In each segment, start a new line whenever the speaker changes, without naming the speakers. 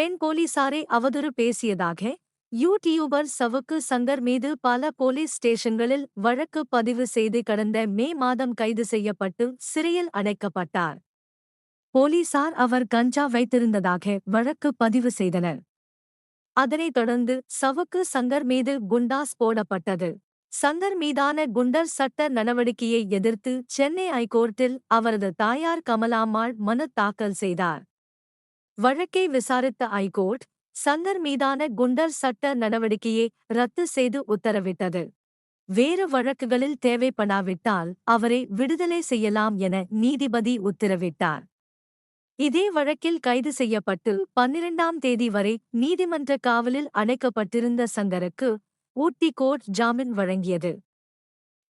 பெண் போலீசாரை அவதூறு பேசியதாக யூடியூபர் சவுக்கு சங்கர் மீது பல போலீஸ் ஸ்டேஷன்களில் வழக்கு பதிவு செய்து கடந்த மே மாதம் கைது செய்யப்பட்டு சிறையில் அடைக்கப்பட்டார். போலீசார் அவர் கஞ்சா வைத்திருந்ததாக வழக்கு பதிவு செய்தனர். அதனைத் தொடர்ந்து சவுக்கு சங்கர் மீது குண்டாஸ் போடப்பட்டது. சங்கர் மீதான குண்டர் சட்ட நடவடிக்கையை எதிர்த்து சென்னை ஐகோர்ட்டில் அவரது தாயார் கமலாம்மாள் மனு தாக்கல் செய்தார். வழக்கை விசாரித்த ஐகோர்ட் சங்கர் மீதான குண்டர் சட்ட நடவடிக்கையை ரத்து செய்து உத்தரவிட்டது. வேறு வழக்குகளில் தேவைப்படாவிட்டால் அவரை விடுதலை செய்யலாம் என நீதிபதி உத்தரவிட்டார். இதே வழக்கில் கைது செய்யப்பட்டு 12ஆம் தேதி வரை நீதிமன்ற காவலில் அடைக்கப்பட்டிருந்த சங்கருக்கு ஊட்டி கோர்ட் ஜாமீன் வழங்கியது.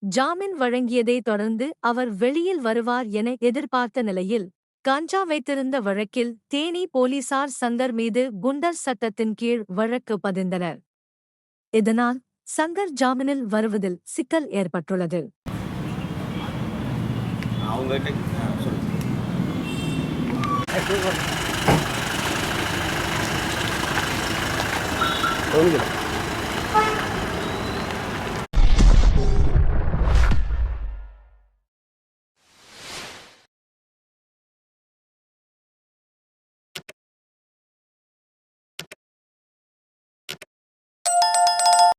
ஜாமீன் வழங்கியதைத் தொடர்ந்து அவர் வெளியில் வருவார் என எதிர்பார்த்த நிலையில் கஞ்சா வைத்திருந்த வழக்கில் தேனி போலீசார் சங்கர் மீது குண்டர் சட்டத்தின் கீழ் வழக்கு பதிந்தனர். இதனால் சங்கர் ஜாமீனில் வருவதில் சிக்கல் ஏற்பட்டுள்ளது.
அவங்க